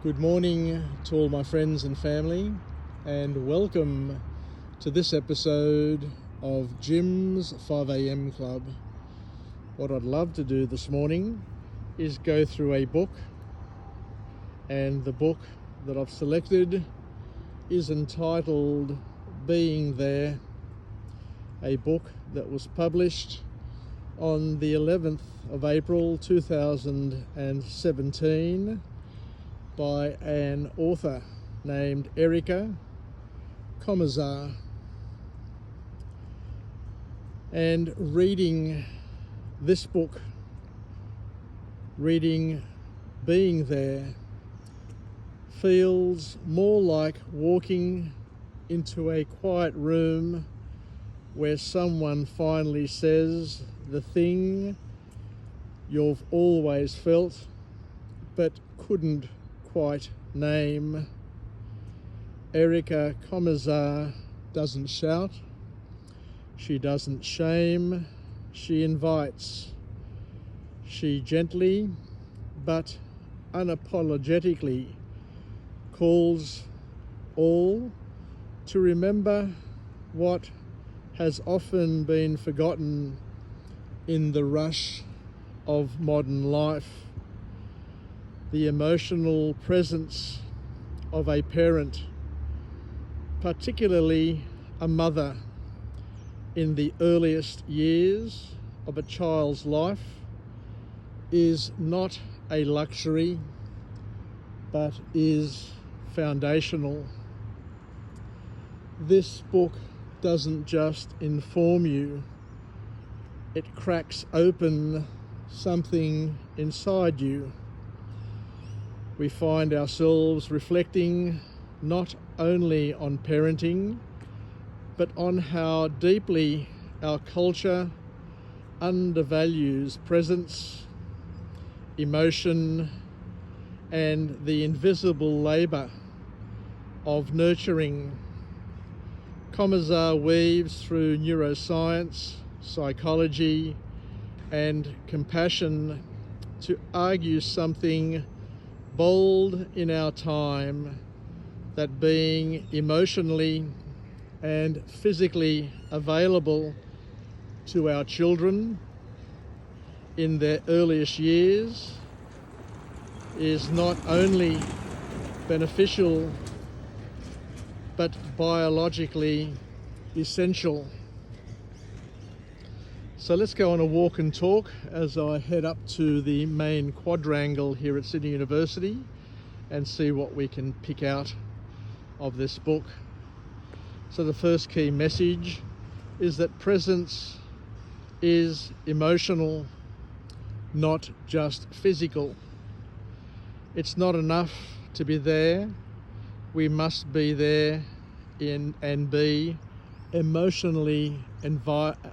Good morning to all my friends and family, and welcome to this episode of Jim's 5am Club. What I'd love to do this morning is go through a book, and the book that I've selected is entitled Being There, a book that was published on the 11th of April 2017 by an author named Komisar. And reading this book, reading Being There, feels more like walking into a quiet room where someone finally says the thing you've always felt but couldn't quite name. Komisar doesn't shout, she doesn't shame, she invites. She gently but unapologetically calls all to remember what has often been forgotten in the rush of modern life: the emotional presence of a parent, particularly a mother, in the earliest years of a child's life, is not a luxury, but is foundational. This book doesn't just inform you, it cracks open something inside you. We find ourselves reflecting not only on parenting, but on how deeply our culture undervalues presence, emotion, and the invisible labour of nurturing. Komisar weaves through neuroscience, psychology, and compassion to argue something bold in our time, that being emotionally and physically available to our children in their earliest years is not only beneficial but biologically essential. So let's go on a walk and talk as I head up to the main quadrangle here at Sydney University and see what we can pick out of this book. So the first key message is that presence is emotional, not just physical. It's not enough to be there. We must be there and be emotionally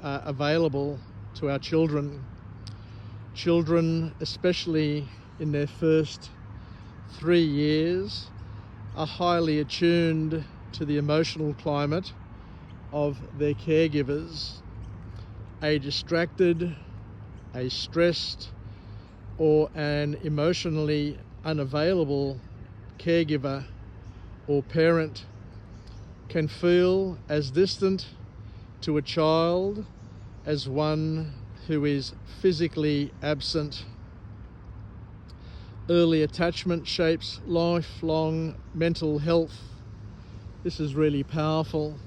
available to our children. Children, especially in their first 3 years, are highly attuned to the emotional climate of their caregivers. A distracted, a stressed, or an emotionally unavailable caregiver or parent can feel as distant to a child as one who is physically absent. Early attachment shapes lifelong mental health. This is really powerful.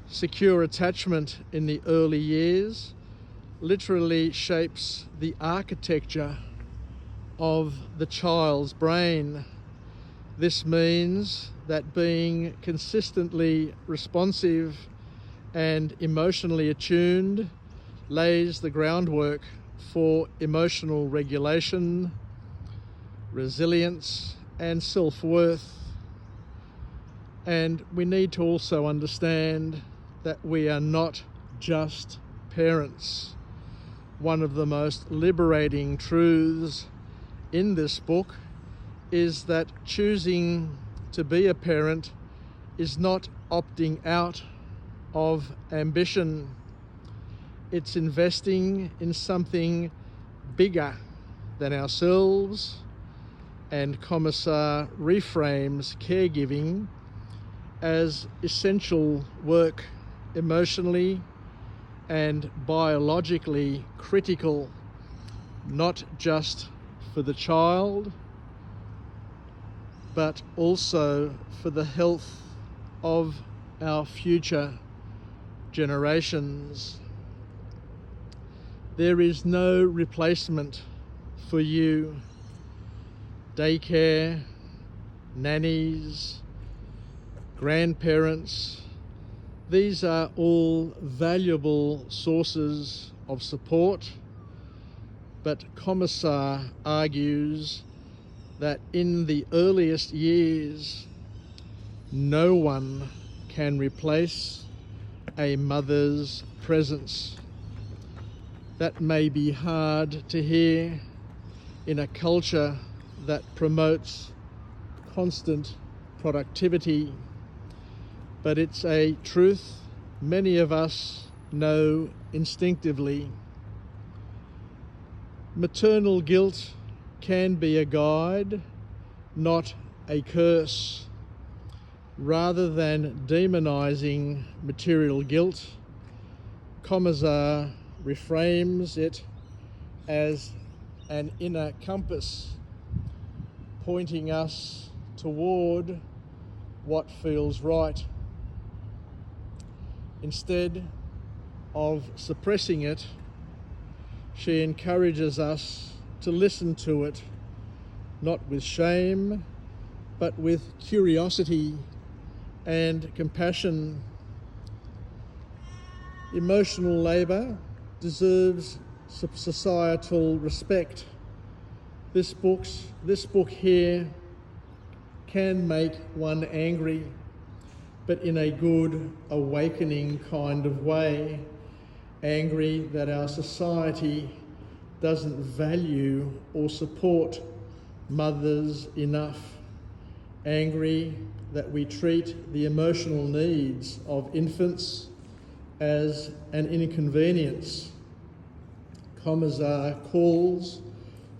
Secure attachment in the early years literally shapes the architecture of the child's brain. This means that being consistently responsive and emotionally attuned lays the groundwork for emotional regulation, resilience, and self-worth. And we need to also understand that we are not just parents. One of the most liberating truths in this book is that choosing to be a parent is not opting out of ambition. It's investing in something bigger than ourselves and Komisar reframes caregiving as essential work, emotionally and biologically critical, not just for the child, but also for the health of our future generations. There is no replacement for you. Daycare, nannies, grandparents, these are all valuable sources of support, but Komisar argues that in the earliest years, no one can replace a mother's presence. That may be hard to hear in a culture that promotes constant productivity, but it's a truth many of us know instinctively. Maternal guilt can be a guide, not a curse. Rather than demonizing material guilt, Komisar reframes it as an inner compass, pointing us toward what feels right. Instead of suppressing it, she encourages us to listen to it, not with shame, but with curiosity and compassion. Emotional labour deserves societal respect. This book here can make one angry, but in a good, awakening kind of way. Angry that our society doesn't value or support mothers enough. Angry that we treat the emotional needs of infants as an inconvenience. Komisar calls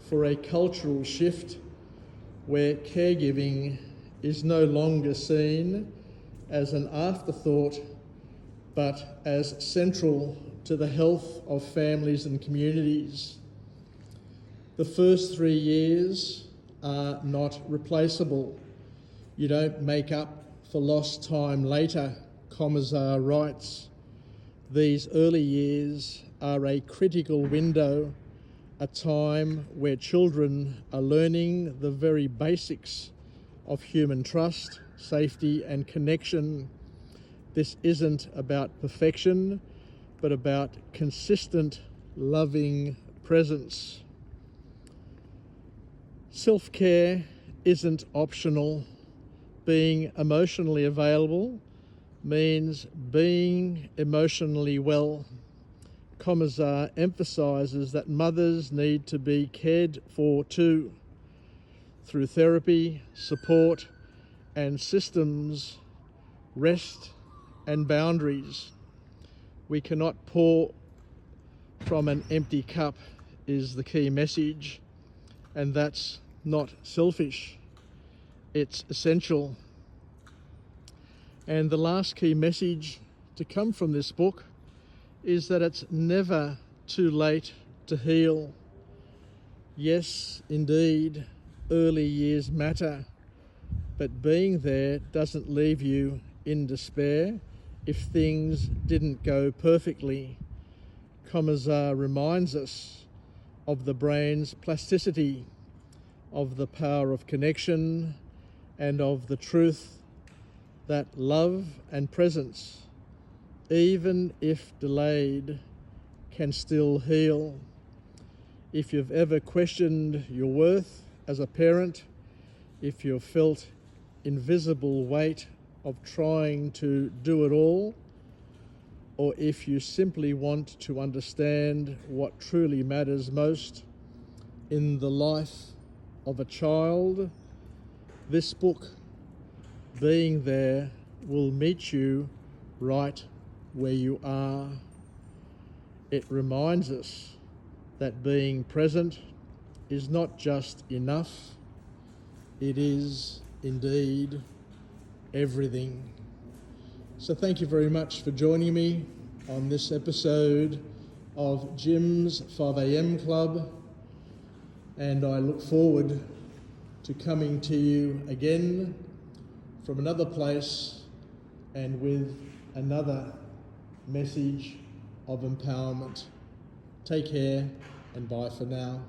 for a cultural shift where caregiving is no longer seen as an afterthought, but as central to the health of families and communities. The first 3 years are not replaceable. You don't make up for lost time later, Komisar writes. These early years are a critical window, a time where children are learning the very basics of human trust, safety and connection. This isn't about perfection, but about consistent, loving presence. Self-care isn't optional. Being emotionally available means being emotionally well. Komisar emphasises that mothers need to be cared for too, through therapy, support and systems, rest and boundaries. We cannot pour from an empty cup is the key message, and that's not selfish, it's essential. And the last key message to come from this book is that it's never too late to heal. Yes, indeed, early years matter, but being there doesn't leave you in despair if things didn't go perfectly. Komisar reminds us of the brain's plasticity, of the power of connection, and of the truth that love and presence, even if delayed, can still heal. If you've ever questioned your worth as a parent, if you've felt invisible weight of trying to do it all, or if you simply want to understand what truly matters most in the life of a child, this book, Being There, will meet you right where you are. It reminds us that being present is not just enough, It is indeed everything. So thank you very much for joining me on this episode of Jim's 5am Club, and I look forward to coming to you again from another place and with another message of empowerment. Take care and bye for now.